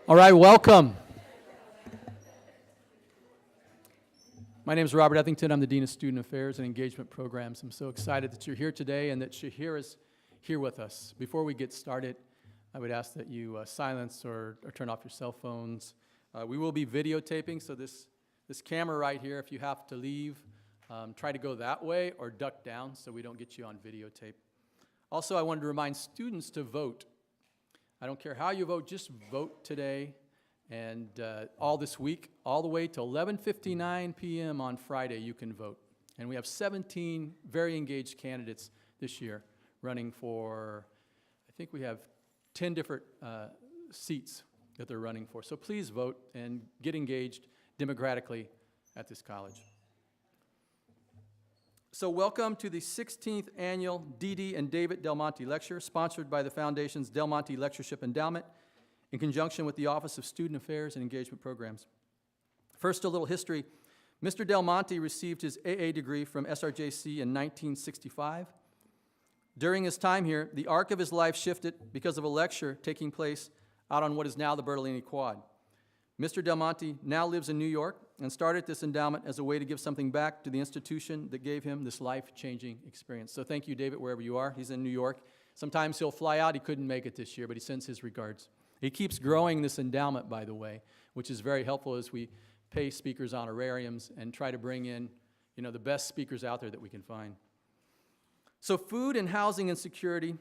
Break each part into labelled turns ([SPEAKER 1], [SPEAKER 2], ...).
[SPEAKER 1] All right, welcome. My name is Robert Ethington. I'm the Dean of Student Affairs and Engagement Programs. I'm so excited that you're here today and that Shahera is here with us. Before we get started, I would ask that you silence or turn off your cell phones. We will be videotaping, so this camera right here, if you have to leave, try to go that way or duck down so we don't get you on videotape. Also, I wanted to remind students to vote. I don't care how you vote, just vote today and all this week, all the way till 11:59 p.m. on Friday, you can vote. And we have 17 very engaged candidates this year running for, I think we have 10 different seats that they're running for. So please vote and get engaged democratically at this college. So welcome to the 16th Annual Dee Dee and David Del Monte Lecture, sponsored by the Foundation's Del Monte Lectureship Endowment in conjunction with the Office of Student Affairs and Engagement Programs. First, a little history. Mr. Del Monte received his AA degree from SRJC in 1965. During his time here, the arc of his life shifted because of a lecture taking place out on what is now the Bertolini Quad. Mr. Del Monte now lives in New York and started this endowment as a way to give something back to the institution that gave him this life-changing experience. So thank you, David, wherever you are. He's in New York. Sometimes he'll fly out. He couldn't make it this year, but he sends his regards. He keeps growing this endowment, by the way, which is very helpful as we pay speakers honorariums and try to bring in, the best speakers out there that we can find. So food and housing insecurity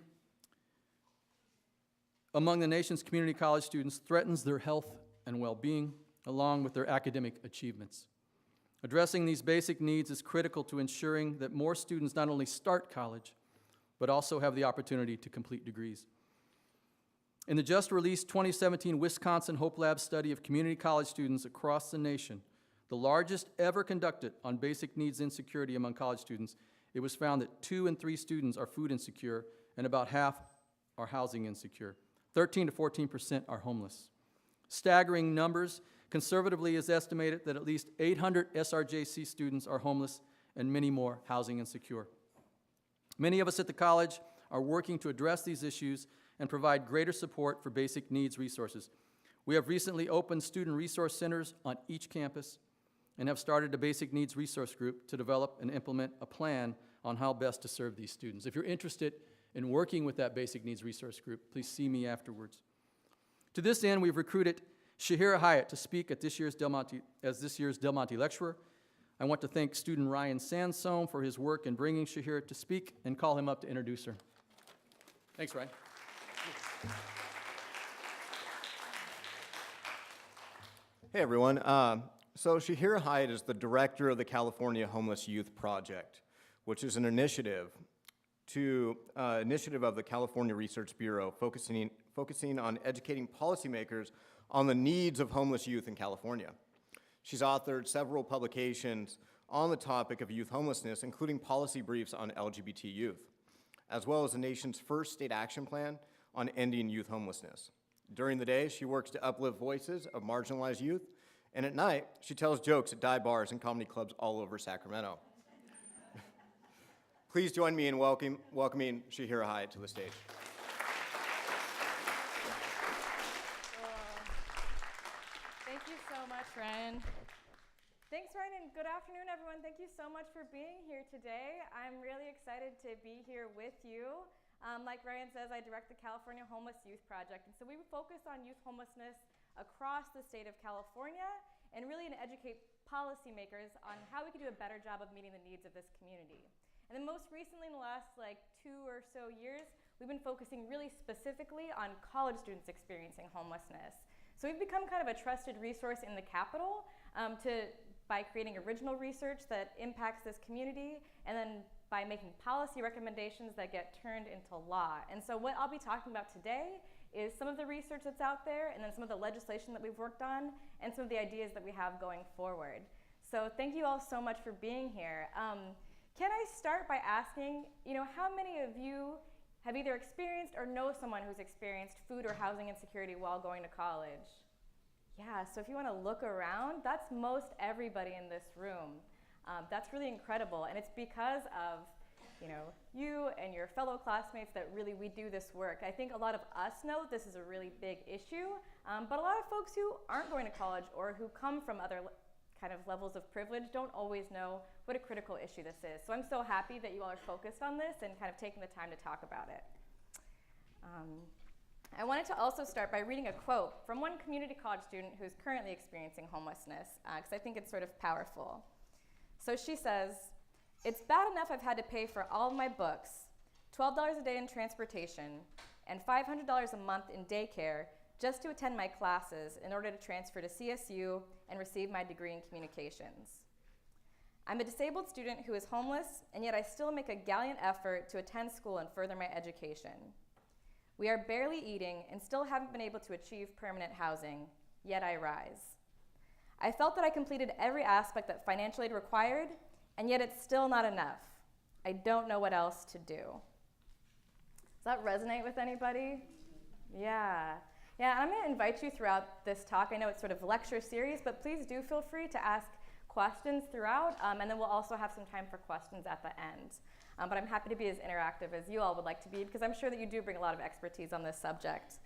[SPEAKER 1] among the nation's community college students threatens their health and well-being, along with their academic achievements. Addressing these basic needs is critical to ensuring that more students not only start college, but also have the opportunity to complete degrees. In the just-released 2017 Wisconsin Hope Lab study of community college students across the nation, the largest ever conducted on basic needs insecurity among college students, it was found that 2 in 3 students are food insecure and about half are housing insecure. 13 to 14% are homeless. Staggering numbers. Conservatively is estimated that at least 800 SRJC students are homeless and many more housing insecure. Many of us at the college are working to address these issues and provide greater support for basic needs resources. We have recently opened student resource centers on each campus and have started a basic needs resource group to develop and implement a plan on how best to serve these students. If you're interested in working with that basic needs resource group, please see me afterwards. To this end, we've recruited Shahera Hyatt to speak at this year's Del Monte lecturer. I want to thank student Ryan Sansome for his work in bringing Shahera to speak and call him up to introduce her. Thanks, Ryan.
[SPEAKER 2] Hey, everyone. So Shahera Hyatt is the director of the California Homeless Youth Project, which is an initiative of the California Research Bureau focusing on educating policymakers on the needs of homeless youth in California. She's authored several publications on the topic of youth homelessness, including policy briefs on LGBT youth, as well as the nation's first state action plan on ending youth homelessness. During the day, she works to uplift voices of marginalized youth, and at night, she tells jokes at dive bars and comedy clubs all over Sacramento. Please join me in welcoming Shahera Hyatt to the stage.
[SPEAKER 3] Thank you so much, Ryan. Thanks, Ryan, and good afternoon, everyone. Thank you so much for being here today. I'm really excited to be here with you. Like Ryan says, I direct the California Homeless Youth Project, and so we focus on youth homelessness across the state of California and really to educate policymakers on how we can do a better job of meeting the needs of this community. And then most recently, in the last 2 or so years, we've been focusing really specifically on college students experiencing homelessness. So we've become kind of a trusted resource in the Capitol by creating original research that impacts this community, and then by making policy recommendations that get turned into law. And so what I'll be talking about today is some of the research that's out there, and then some of the legislation that we've worked on, and some of the ideas that we have going forward. So thank you all so much for being here. Can I start by asking, how many of you have either experienced or know someone who's experienced food or housing insecurity while going to college? Yeah, so if you want to look around, that's most everybody in this room. That's really incredible, and it's because of you and your fellow classmates that really we do this work. I think a lot of us know this is a really big issue, but a lot of folks who aren't going to college or who come from other kind of levels of privilege don't always know what a critical issue this is. So I'm so happy that you all are focused on this and kind of taking the time to talk about it. I wanted to also start by reading a quote from one community college student who's currently experiencing homelessness, because I think it's sort of powerful. So she says, "It's bad enough I've had to pay for all of my books, $12 a day in transportation, and $500 a month in daycare just to attend my classes in order to transfer to CSU and receive my degree in communications. I'm a disabled student who is homeless, and yet I still make a gallant effort to attend school and further my education. We are barely eating and still haven't been able to achieve permanent housing, yet I rise. I felt that I completed every aspect that financial aid required, and yet it's still not enough. I don't know what else to do." Does that resonate with anybody? Yeah. Yeah, I'm gonna invite you throughout this talk. I know it's sort of a lecture series, but please do feel free to ask questions throughout, and then we'll also have some time for questions at the end. But I'm happy to be as interactive as you all would like to be, because I'm sure that you do bring a lot of expertise on this subject.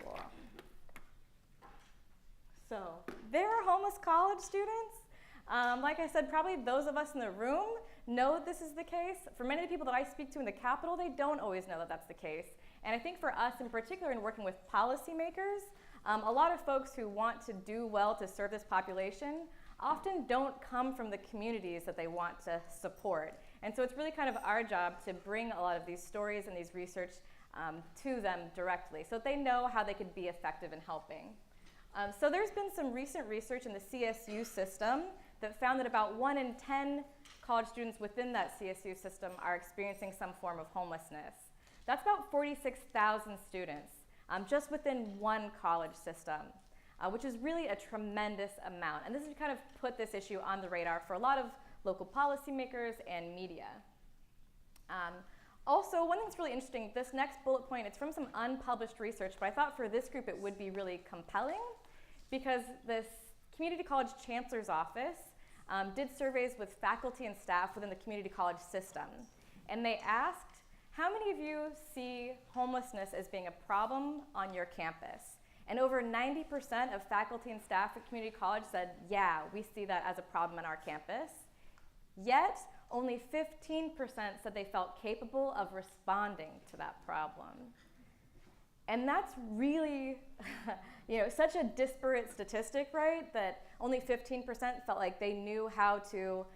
[SPEAKER 3] Cool. So, there are homeless college students. Like I said, probably those of us in the room know this is the case. For many of the people that I speak to in the Capitol, they don't always know that that's the case. And I think for us in particular, in working with policymakers, a lot of folks who want to do well to serve this population often don't come from the communities that they want to support. And so it's really kind of our job to bring a lot of these stories and these research to them directly so that they know how they could be effective in helping. So there's been some recent research in the CSU system that found that about 1 in 10 college students within that CSU system are experiencing some form of homelessness. That's about 46,000 students just within one college system, which is really a tremendous amount. And this has kind of put this issue on the radar for a lot of local policymakers and media. Also, one thing that's really interesting, this next bullet point, it's from some unpublished research, but I thought for this group it would be really compelling because this community college chancellor's office did surveys with faculty and staff within the community college system. And they asked, how many of you see homelessness as being a problem on your campus? And over 90% of faculty and staff at community college said, yeah, we see that as a problem on our campus. Yet, only 15% said they felt capable of responding to that problem. And that's really, such a disparate statistic, right? That only 15% felt like they knew how to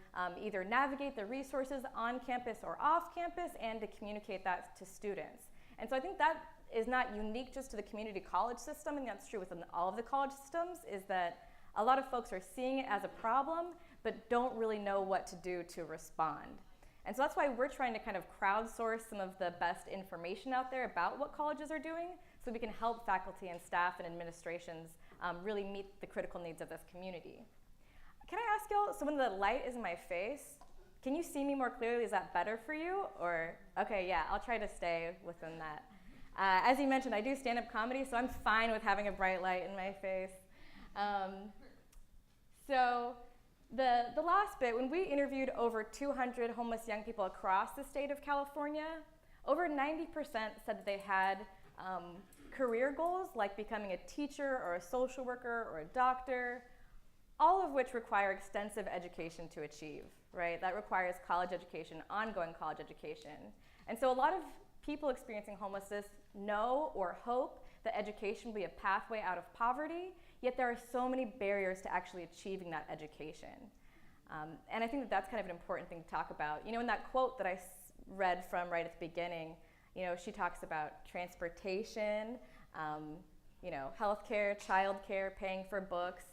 [SPEAKER 3] either navigate the resources on campus or off campus and to communicate that to students. And so I think that is not unique just to the community college system, and that's true within all of the college systems, is that a lot of folks are seeing it as a problem, but don't really know what to do to respond. And so that's why we're trying to kind of crowdsource some of the best information out there about what colleges are doing so we can help faculty and staff and administrations really meet the critical needs of this community. Can I ask y'all, so when the light is in my face, can you see me more clearly? Is that better for you? Or, okay, yeah, I'll try to stay within that. As you mentioned, I do stand-up comedy, so I'm fine with having a bright light in my face. So the last bit, when we interviewed over 200 homeless young people across the state of California, over 90% said that they had career goals like becoming a teacher or a social worker or a doctor, all of which require extensive education to achieve, right? That requires college education, ongoing college education. And so a lot of people experiencing homelessness know or hope that education will be a pathway out of poverty, yet there are so many barriers to actually achieving that education. And I think that that's kind of an important thing to talk about. In that quote that I read from right at the beginning, she talks about transportation, healthcare, childcare, paying for books.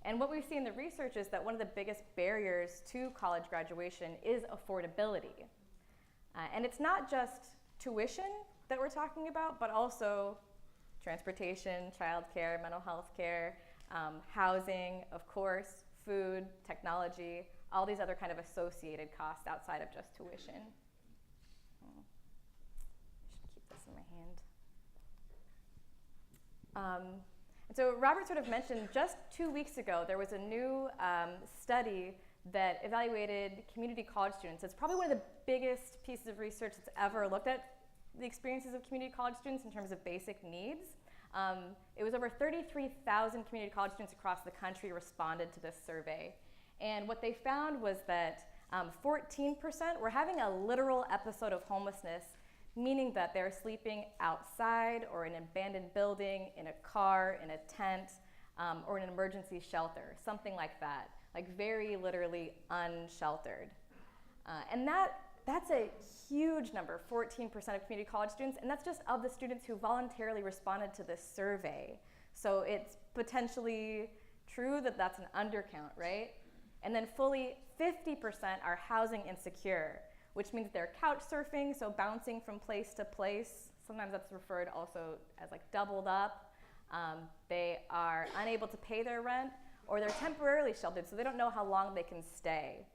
[SPEAKER 3] And what we see in the research is that one of the biggest barriers to college graduation is affordability. And it's not just tuition that we're talking about, but also transportation, childcare, mental health care, housing, of course, food, technology, all these other kind of associated costs outside of just tuition. I should keep this in my hand. And so Robert sort of mentioned just 2 weeks ago, there was a new study that evaluated community college students. It's probably one of the biggest pieces of research that's ever looked at the experiences of community college students in terms of basic needs. It was over 33,000 community college students across the country responded to this survey. And what they found was that 14% were having a literal episode of homelessness, meaning that they're sleeping outside or in an abandoned building, in a car, in a tent, or in an emergency shelter, something like that, like very literally unsheltered. And that's a huge number, 14% of community college students, and that's just of the students who voluntarily responded to this survey. So it's potentially true that that's an undercount, right? And then fully 50% are housing insecure, which means they're couch surfing, so bouncing from place to place. Sometimes that's referred also as like doubled up. They are unable to pay their rent, or they're temporarily sheltered, so they don't know how long they can stay.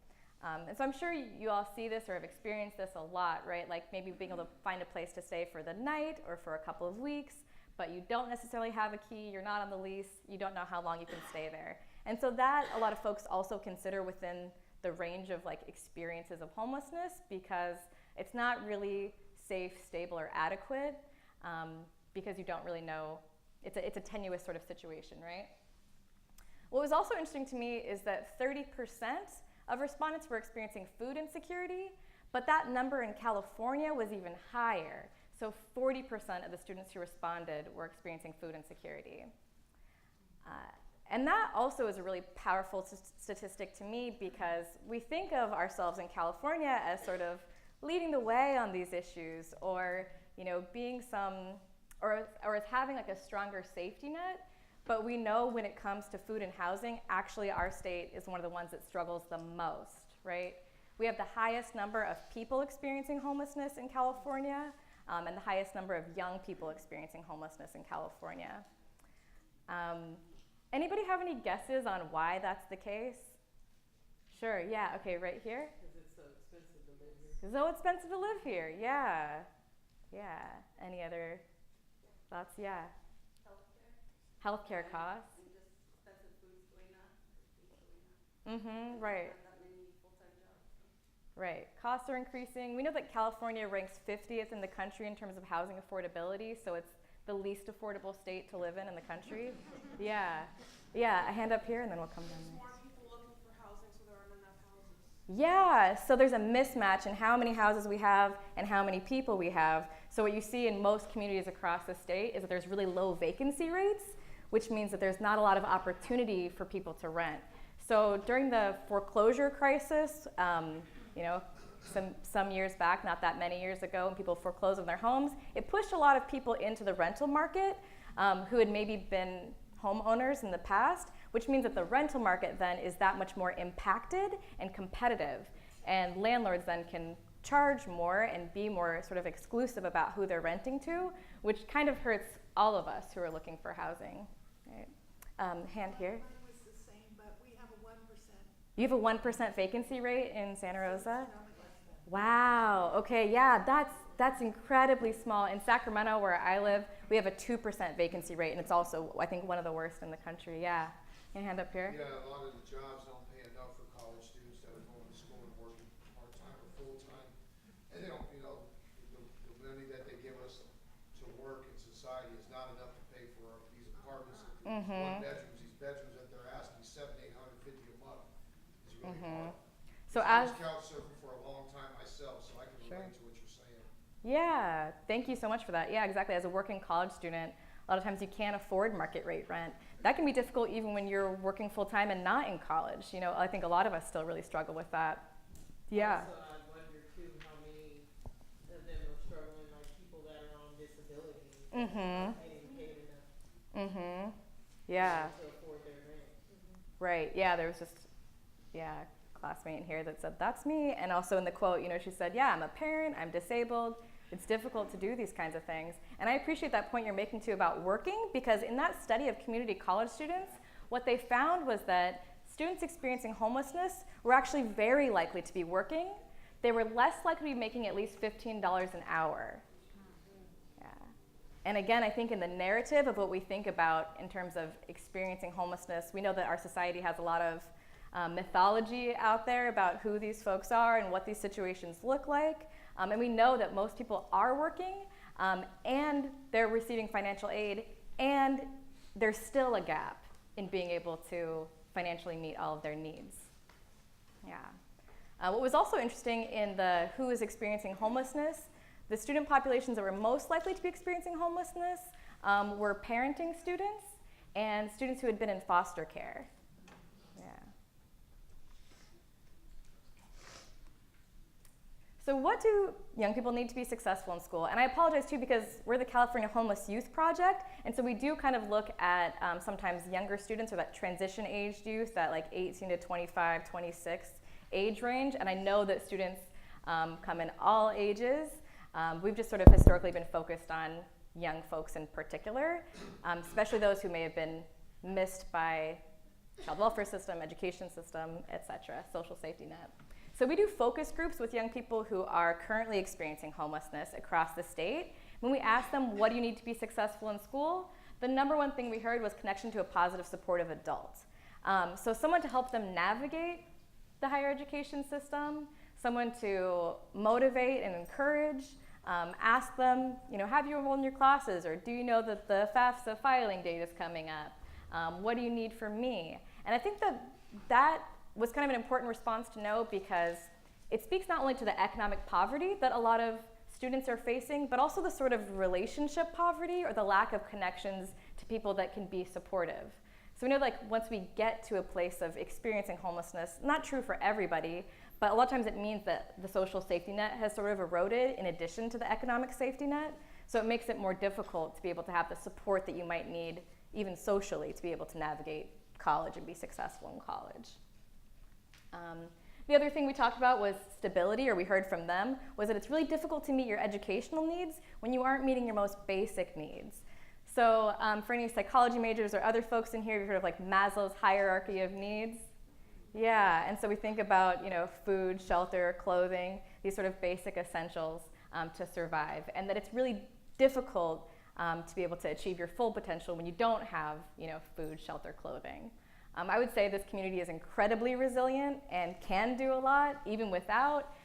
[SPEAKER 3] And so I'm sure you all see this or have experienced this a lot, right? Like maybe being able to find a place to stay for the night or for a couple of weeks, but you don't necessarily have a key, you're not on the lease, you don't know how long you can stay there. And so that a lot of folks also consider within the range of like experiences of homelessness, because it's not really safe, stable, or adequate, because you don't really know, it's a tenuous sort of situation, right? What was also interesting to me is that 30% of respondents were experiencing food insecurity, but that number in California was even higher. So 40% of the students who responded were experiencing food insecurity. And that also is a really powerful statistic to me, because we think of ourselves in California as sort of leading the way on these issues, or being or as having like a stronger safety net. But we know when it comes to food and housing, actually our state is one of the ones that struggles the most, right? We have the highest number of people experiencing homelessness in California, and the highest number of young people experiencing homelessness in California. Anybody have any guesses on why that's the case? Sure, yeah, okay, right here?
[SPEAKER 4] Because it's so expensive to live here.
[SPEAKER 3] It's so expensive to live here, yeah. Yeah, any other thoughts? Yeah. Healthcare costs.
[SPEAKER 4] And just expensive food's going up. Right.
[SPEAKER 3] Mm-hmm, right.
[SPEAKER 4] Not that many full-time jobs.
[SPEAKER 3] Right, costs are increasing. We know that California ranks 50th in the country in terms of housing affordability, so it's the least affordable state to live in the country. Yeah, a hand up here and then we'll come down
[SPEAKER 5] There's
[SPEAKER 3] there.
[SPEAKER 5] more people looking for housing, so there aren't enough houses.
[SPEAKER 3] Yeah, so there's a mismatch in how many houses we have and how many people we have. So what you see in most communities across the state is that there's really low vacancy rates, which means that there's not a lot of opportunity for people to rent. So during the foreclosure crisis, some years back, not that many years ago, when people foreclosed on their homes, it pushed a lot of people into the rental market who had maybe been homeowners in the past, which means that the rental market then is that much more impacted and competitive. And landlords then can charge more and be more sort of exclusive about who they're renting to, which kind of hurts all of us who are looking for housing. Right. Hand here.
[SPEAKER 5] Mine was the same, but we have a 1%.
[SPEAKER 3] You have a 1% vacancy rate in Santa Rosa? Wow, okay, yeah, that's incredibly small. In Sacramento, where I live, we have a 2% vacancy rate, and it's also, I think, one of the worst in the country, yeah. Can you hand up here?
[SPEAKER 6] Yeah, a lot of the jobs don't pay enough for college students that are going to school and working part-time or full-time. And they don't, the money that they give us to work in society is not enough to pay for these apartments, these one bedrooms, these bedrooms that they're asking $700-850 a month is really hard.
[SPEAKER 3] So
[SPEAKER 6] I
[SPEAKER 3] as,
[SPEAKER 6] was couch surfing for a long time myself, so I can relate to what you're saying.
[SPEAKER 3] yeah, thank you so much for that. Yeah, exactly, as a working college student, a lot of times you can't afford market rate rent. That can be difficult even when you're working full-time and not in college. I think a lot of us still really struggle with that. Yeah.
[SPEAKER 4] Also, I wonder too how many of them are struggling, like people that are on disability.
[SPEAKER 3] Mm-hmm.
[SPEAKER 4] Can't even pay enough
[SPEAKER 3] Mm-hmm. Yeah.
[SPEAKER 4] to afford their rent.
[SPEAKER 3] Right, yeah, there was just, a classmate in here that said, that's me. And also in the quote, she said, yeah, I'm a parent, I'm disabled. It's difficult to do these kinds of things. And I appreciate that point you're making too about working, because in that study of community college students, what they found was that students experiencing homelessness were actually very likely to be working. They were less likely to be making at least $15 an hour. Yeah. And again, I think in the narrative of what we think about in terms of experiencing homelessness, we know that our society has a lot of mythology out there about who these folks are and what these situations look like. And we know that most people are working and they're receiving financial aid, and there's still a gap in being able to financially meet all of their needs. Yeah. What was also interesting in the who is experiencing homelessness, the student populations that were most likely to be experiencing homelessness were parenting students and students who had been in foster care. Yeah. So what do young people need to be successful in school? And I apologize too, because we're the California Homeless Youth Project, and so we do kind of look at sometimes younger students, or that transition aged youth, that like 18 to 25, 26 age range. And I know that students come in all ages. We've just sort of historically been focused on young folks in particular, especially those who may have been missed by child welfare system, education system, et cetera, social safety net. So we do focus groups with young people who are currently experiencing homelessness across the state. When we ask them, what do you need to be successful in school? The number one thing we heard was connection to a positive, supportive adult. So someone to help them navigate the higher education system, someone to motivate and encourage, ask them, have you enrolled in your classes, or do you know that the FAFSA filing date is coming up? What do you need from me? And I think that was kind of an important response to know, because it speaks not only to the economic poverty that a lot of students are facing, but also the sort of relationship poverty, or the lack of connections to people that can be supportive. So we know, like, once we get to a place of experiencing homelessness, not true for everybody, but a lot of times it means that the social safety net has sort of eroded in addition to the economic safety net. So it makes it more difficult to be able to have the support that you might need, even socially, to be able to navigate college and be successful in college. The other thing we talked about was stability, or we heard from them, was that it's really difficult to meet your educational needs when you aren't meeting your most basic needs. So for any psychology majors or other folks in here, you've heard of like Maslow's hierarchy of needs. Yeah, and so we think about food, shelter, clothing, these sort of basic essentials to survive, and that it's really difficult to be able to achieve your full potential when you don't have food, shelter, clothing. I would say this community is incredibly resilient and can do a lot even without,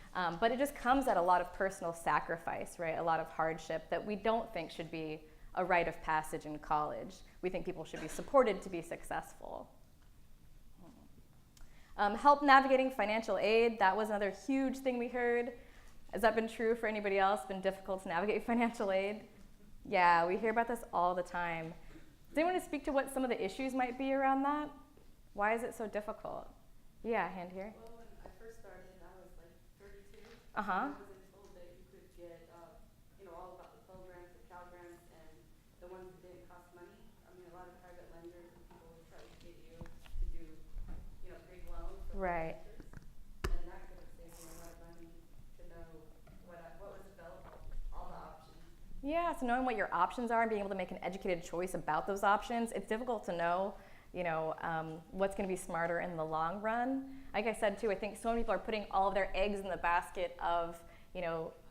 [SPEAKER 3] but it just comes at a lot of personal sacrifice, right? A lot of hardship that we don't think should be a rite of passage in college. We think people should be supported to be successful. Help navigating financial aid, that was another huge thing we heard. Has that been true for anybody else? Been difficult to navigate financial aid? Yeah, we hear about this all the time. Does anyone want to speak to what some of the issues might be around that? Why is it so difficult? Yeah, hand here.
[SPEAKER 7] Well, when I first started, I was like 32.
[SPEAKER 3] Uh-huh.
[SPEAKER 7] I wasn't told that you could get, all about the programs, the Cal grants, and the ones that didn't cost money. I mean, a lot of private lenders and people would try to get you to do, big loans.
[SPEAKER 3] Right.
[SPEAKER 7] And that could have saved me a lot of money to know what was available, all the options.
[SPEAKER 3] Yeah, so knowing what your options are and being able to make an educated choice about those options, it's difficult to know what's going to be smarter in the long run. Like I said too, I think so many people are putting all of their eggs in the basket of,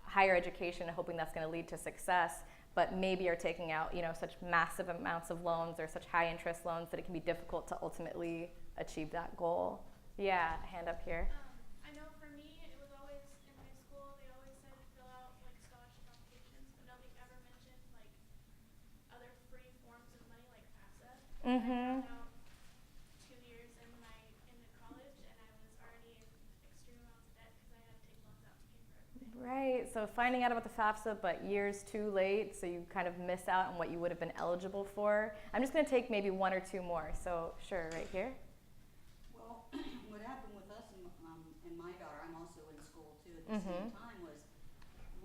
[SPEAKER 3] higher education and hoping that's going to lead to success, but maybe are taking out, such massive amounts of loans or such high interest loans that it can be difficult to ultimately achieve that goal. Yeah, hand up here.
[SPEAKER 8] I know for me, it was always in high school, they always said fill out like scholarship applications, but nobody ever mentioned like other free forms of money like FAFSA.
[SPEAKER 3] Mm-hmm.
[SPEAKER 8] I found out 2 years into college, and I was already in extreme amounts of debt because I had to take loans out to pay for everything.
[SPEAKER 3] Right, so finding out about the FAFSA, but years too late, so you kind of miss out on what you would have been eligible for. I'm just going to take maybe one or two more. So sure, right here.
[SPEAKER 9] Well, what happened with us and my daughter, I'm also in school too at the same time, was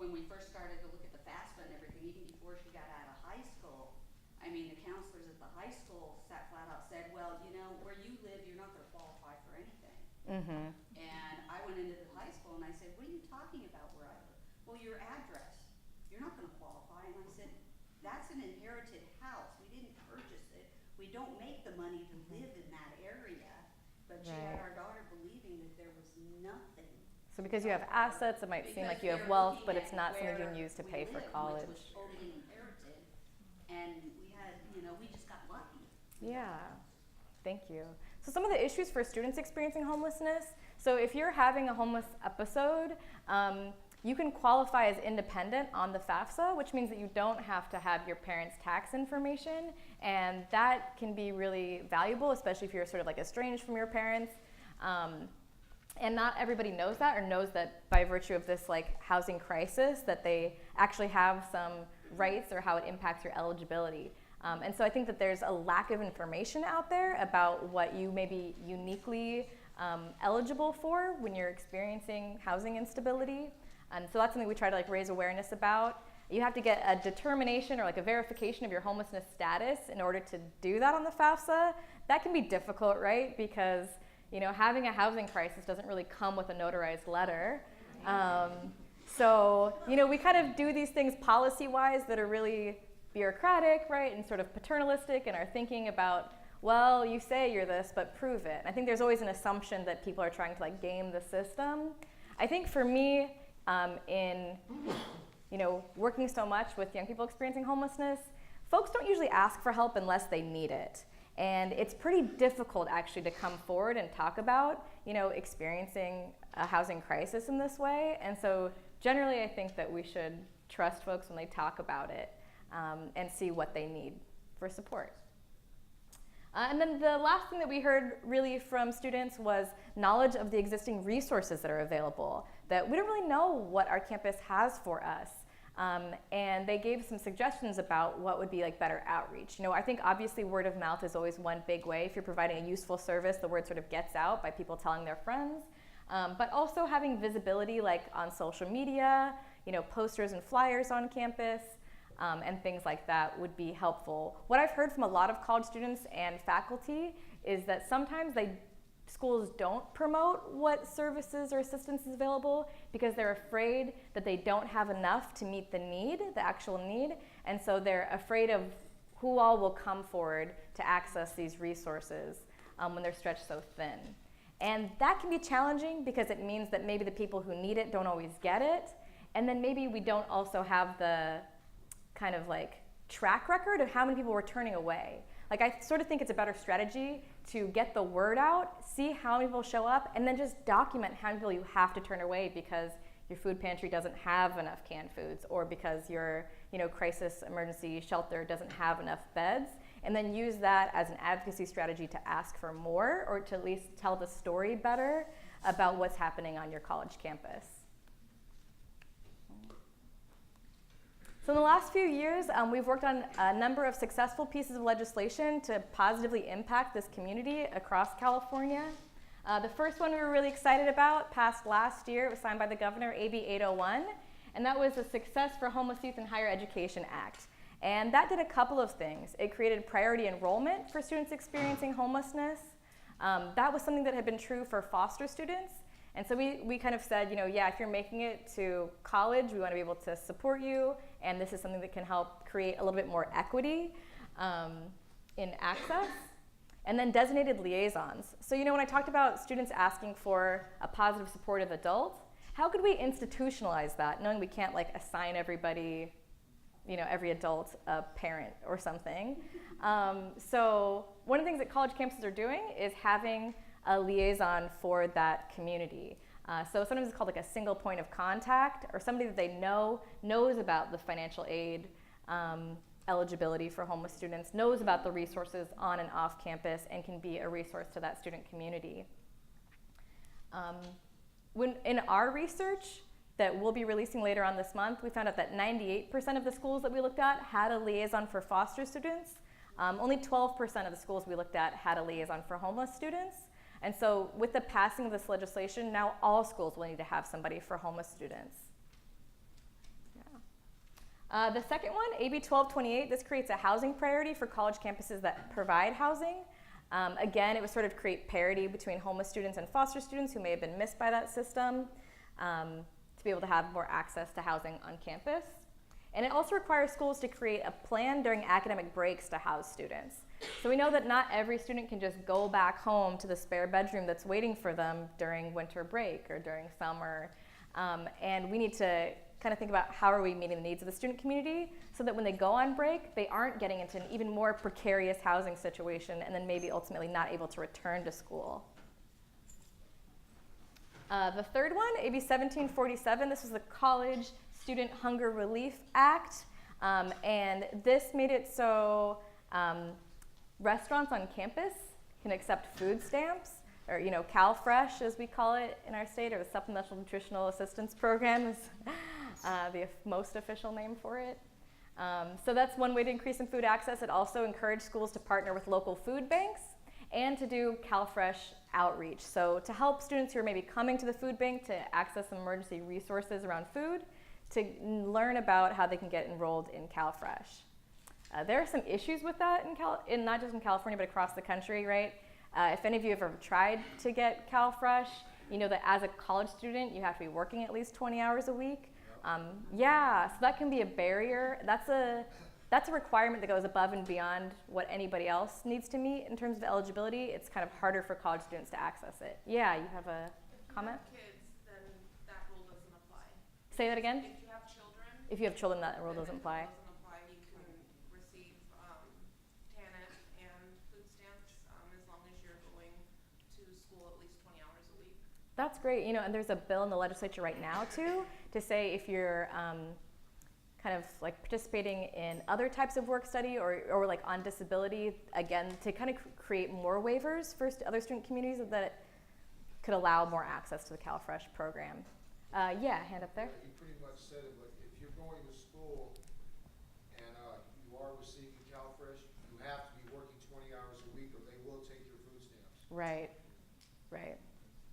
[SPEAKER 9] when we first started to look at the FAFSA and everything, even before she got out of high school, I mean, the counselors at the high school flat out said, well, where you live, you're not going to qualify for anything.
[SPEAKER 3] Mm-hmm.
[SPEAKER 9] And I went into the high school and I said, what are you talking about where I live? Well, your address, you're not going to qualify. And I said, that's an inherited house. We didn't purchase it. We don't make the money to live in that area. But she had our daughter believing that there was nothing.
[SPEAKER 3] So because you have assets, it might seem like you have wealth, but it's not something you can use to pay for college.
[SPEAKER 9] Which was totally inherited. And we had, we just got lucky.
[SPEAKER 3] Yeah, thank you. So some of the issues for students experiencing homelessness, so if you're having a homeless episode, you can qualify as independent on the FAFSA, which means that you don't have to have your parents' tax information, and that can be really valuable, especially if you're sort of like estranged from your parents. And not everybody knows that, or knows that by virtue of this like housing crisis that they actually have some rights or how it impacts your eligibility. And so I think that there's a lack of information out there about what you may be uniquely eligible for when you're experiencing housing instability. And so that's something we try to like raise awareness about. You have to get a determination or like a verification of your homelessness status in order to do that on the FAFSA. That can be difficult, right? Because having a housing crisis doesn't really come with a notarized letter. So we kind of do these things policy-wise that are really bureaucratic, right, and sort of paternalistic, and are thinking about, well, you say you're this, but prove it. I think there's always an assumption that people are trying to like game the system. I think for me, in working so much with young people experiencing homelessness, folks don't usually ask for help unless they need it. And it's pretty difficult actually to come forward and talk about, experiencing a housing crisis in this way. And so generally I think that we should trust folks when they talk about it, and see what they need for support. And then the last thing that we heard really from students was knowledge of the existing resources that are available, that we don't really know what our campus has for us. And they gave some suggestions about what would be like better outreach. I think obviously word of mouth is always one big way. If you're providing a useful service, the word sort of gets out by people telling their friends. But also having visibility like on social media, posters and flyers on campus, and things like that would be helpful. What I've heard from a lot of college students and faculty is that sometimes schools don't promote what services or assistance is available because they're afraid that they don't have enough to meet the need, the actual need, and so they're afraid of who all will come forward to access these resources when they're stretched so thin. And that can be challenging because it means that maybe the people who need it don't always get it, and then maybe we don't also have the kind of like track record of how many people we're turning away. Like I sort of think it's a better strategy to get the word out, see how many people show up, and then just document how many people you have to turn away because your food pantry doesn't have enough canned foods, or because your crisis emergency shelter doesn't have enough beds, and then use that as an advocacy strategy to ask for more, or to at least tell the story better about what's happening on your college campus. So in the last few years, we've worked on a number of successful pieces of legislation to positively impact this community across California. The first one we were really excited about passed last year. It was signed by the governor, AB 801, and that was the Success for Homeless Youth in Higher Education Act. And that did a couple of things. It created priority enrollment for students experiencing homelessness. That was something that had been true for foster students. And so we kind of said, yeah, if you're making it to college, we want to be able to support you, and this is something that can help create a little bit more equity in access. And then designated liaisons. So when I talked about students asking for a positive, supportive adult, how could we institutionalize that, knowing we can't like assign everybody, every adult a parent or something? So one of the things that college campuses are doing is having a liaison for that community. So sometimes it's called like a single point of contact, or somebody that they knows about the financial aid eligibility for homeless students, knows about the resources on and off campus, and can be a resource to that student community. In our research that we'll be releasing later on this month, we found out that 98% of the schools that we looked at had a liaison for foster students. Only 12% of the schools we looked at had a liaison for homeless students. And so with the passing of this legislation, now all schools will need to have somebody for homeless students. Yeah. The second one, AB 1228, this creates a housing priority for college campuses that provide housing. Again, it would sort of create parity between homeless students and foster students who may have been missed by that system, to be able to have more access to housing on campus. And it also requires schools to create a plan during academic breaks to house students. So we know that not every student can just go back home to the spare bedroom that's waiting for them during winter break or during summer. And we need to kind of think about how are we meeting the needs of the student community so that when they go on break, they aren't getting into an even more precarious housing situation and then maybe ultimately not able to return to school. The third one, AB 1747, this was the College Student Hunger Relief Act, and this made it so restaurants on campus can accept food stamps, or CalFresh as we call it in our state, or the Supplemental Nutritional Assistance Program is the most official name for it. So that's one way to increase in food access. It also encouraged schools to partner with local food banks and to do CalFresh outreach. So to help students who are maybe coming to the food bank to access some emergency resources around food, to learn about how they can get enrolled in CalFresh. There are some issues with that in not just in California, but across the country, right? If any of you have ever tried to get CalFresh, you know that as a college student, you have to be working at least 20 hours a week. Yeah, so that can be a barrier. That's a requirement that goes above and beyond what anybody else needs to meet in terms of eligibility. It's kind of harder for college students to access it. Yeah, you have a comment?
[SPEAKER 5] If you have kids, then that rule doesn't apply.
[SPEAKER 3] Say that again?
[SPEAKER 5] If you have children,
[SPEAKER 3] If you have children, that rule
[SPEAKER 5] then
[SPEAKER 3] doesn't
[SPEAKER 5] it
[SPEAKER 3] apply.
[SPEAKER 5] doesn't apply. You can receive TANF and food stamps as long as you're going to school at least 20 hours a week.
[SPEAKER 3] That's great. And there's a bill in the legislature right now too to say if you're kind of like participating in other types of work study or like on disability, again, to kind of create more waivers for other student communities that could allow more access to the CalFresh program. Yeah, hand up there.
[SPEAKER 6] You pretty much said it, but if you're going to school and you are receiving CalFresh, you have to be working 20 hours a week or they will take your food stamps.
[SPEAKER 3] Right.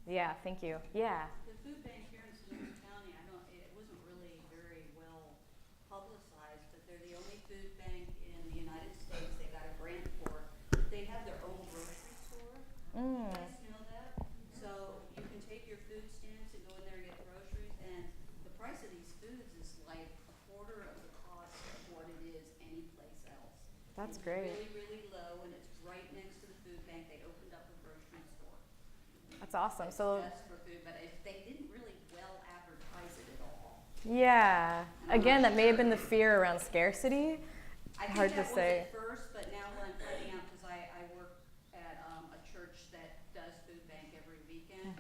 [SPEAKER 3] Yeah, thank you. Yeah.
[SPEAKER 9] The food bank here in Sonoma County, it wasn't really very well publicized, but they're the only food bank in the United States they got a grant for. They have their own grocery store. You guys know that? So you can take your food stamps and go in there and get groceries, and the price of these foods is like a quarter of the cost of what it is anyplace else.
[SPEAKER 3] That's
[SPEAKER 9] It's
[SPEAKER 3] great.
[SPEAKER 9] really, really low, and it's right next to the food bank. They opened up a grocery store.
[SPEAKER 3] That's awesome.
[SPEAKER 9] It's
[SPEAKER 3] So
[SPEAKER 9] just for food, but they didn't really well advertise it at all.
[SPEAKER 3] yeah, again, that may have been the fear around scarcity.
[SPEAKER 9] I think
[SPEAKER 3] Hard to
[SPEAKER 9] that was
[SPEAKER 3] say.
[SPEAKER 9] at first, but now what I'm finding out, because I work at a church that does food bank every weekend,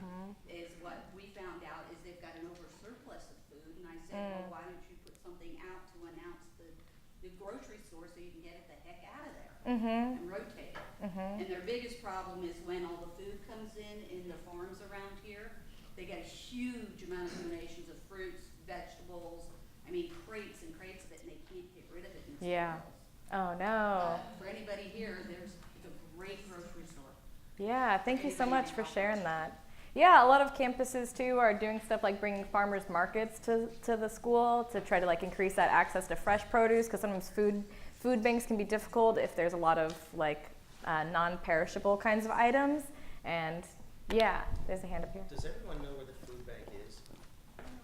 [SPEAKER 9] is what we found out is they've got an oversurplus of food, and I said, well, why don't you put something out to announce the grocery store so you can get it the heck out of there and rotate it. And their biggest problem is when all the food comes in the farms around here, they get a huge amount of donations of fruits, vegetables, I mean crates and crates of it, and they can't get rid of it in
[SPEAKER 3] Yeah.
[SPEAKER 9] stores.
[SPEAKER 3] Oh no.
[SPEAKER 9] For anybody here, there's a great grocery store.
[SPEAKER 3] Yeah, thank you so much for sharing that. Yeah, a lot of campuses too are doing stuff like bringing farmers markets to the school to try to like increase that access to fresh produce, because sometimes food banks can be difficult if there's a lot of like non-perishable kinds of items. And yeah, there's a hand up here.
[SPEAKER 10] Does everyone know where the food bank is?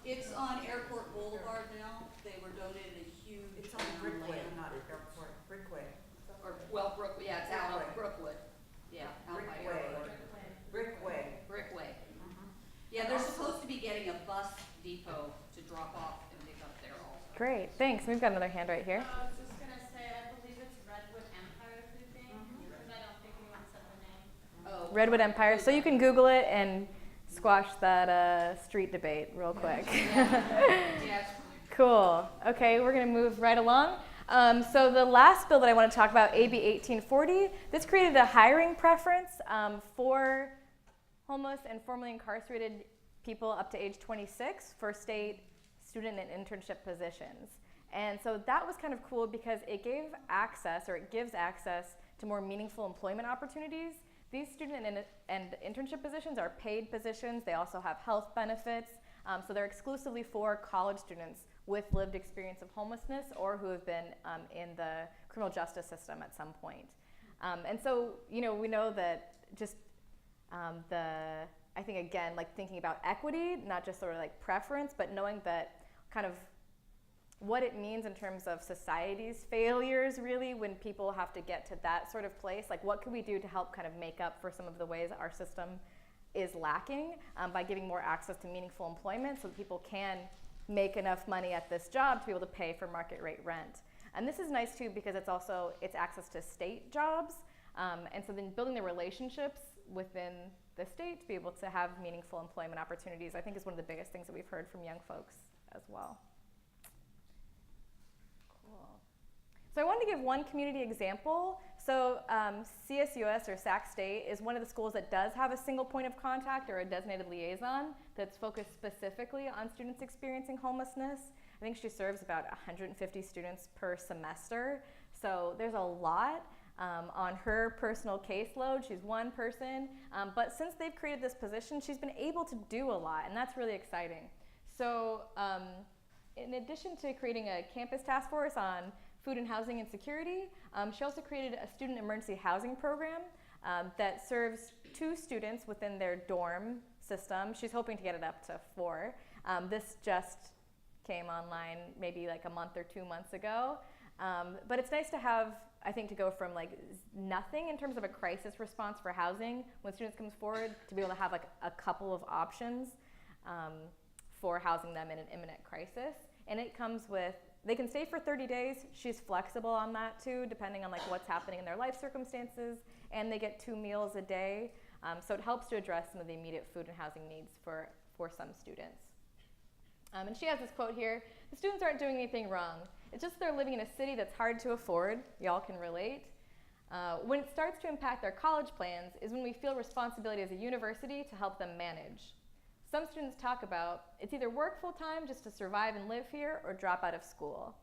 [SPEAKER 9] It's on Airport Boulevard now. They were donated a huge
[SPEAKER 5] It's on
[SPEAKER 9] amount of
[SPEAKER 5] Brickway,
[SPEAKER 9] land.
[SPEAKER 5] not Airport, Brickway.
[SPEAKER 9] Brookwood, yeah, it's out of Brookwood. Yeah, out by
[SPEAKER 5] Brickway.
[SPEAKER 9] Airport.
[SPEAKER 5] Brickway.
[SPEAKER 9] Brickway. Yeah, they're supposed to be getting a bus depot to drop off and pick up there also.
[SPEAKER 3] Great, thanks. We've got another hand right here.
[SPEAKER 8] I was just gonna say, I believe it's Redwood Empire Food Bank, because I don't think anyone said the name.
[SPEAKER 9] Oh.
[SPEAKER 3] Redwood Empire. So you can Google it and squash that street debate real quick.
[SPEAKER 9] Yes.
[SPEAKER 3] Cool. Okay, we're going to move right along. So the last bill that I want to talk about, AB 1840, this created a hiring preference for homeless and formerly incarcerated people up to age 26 for state student and internship positions. And so that was kind of cool because it gave access, or it gives access to more meaningful employment opportunities. These student and internship positions are paid positions. They also have health benefits. So they're exclusively for college students with lived experience of homelessness or who have been in the criminal justice system at some point. And so, we know that just I think again, like thinking about equity, not just sort of like preference, but knowing that kind of what it means in terms of society's failures really when people have to get to that sort of place. Like what can we do to help kind of make up for some of the ways our system is lacking by giving more access to meaningful employment so that people can make enough money at this job to be able to pay for market rate rent. And this is nice too because it's access to state jobs. And so then building the relationships within the state to be able to have meaningful employment opportunities, I think is one of the biggest things that we've heard from young folks as well. Cool. So I wanted to give one community example. So CSUS or Sac State is one of the schools that does have a single point of contact or a designated liaison that's focused specifically on students experiencing homelessness. I think she serves about 150 students per semester. So there's a lot on her personal caseload. She's one person, but since they've created this position, she's been able to do a lot, and that's really exciting. So in addition to creating a campus task force on food and housing insecurity, she also created a student emergency housing program that serves 2 students within their dorm system. She's hoping to get it up to 4. This just came online maybe like a month or 2 months ago. But it's nice to have, I think, to go from like nothing in terms of a crisis response for housing when students come forward to be able to have like a couple of options for housing them in an imminent crisis. And it comes with, they can stay for 30 days. She's flexible on that too, depending on like what's happening in their life circumstances. And they get 2 meals a day. So it helps to address some of the immediate food and housing needs for some students. And she has this quote here: "The students aren't doing anything wrong. It's just they're living in a city that's hard to afford." Y'all can relate. When it starts to impact their college plans is when we feel responsibility as a university to help them manage. Some students talk about it's either work full-time just to survive and live here or drop out of school.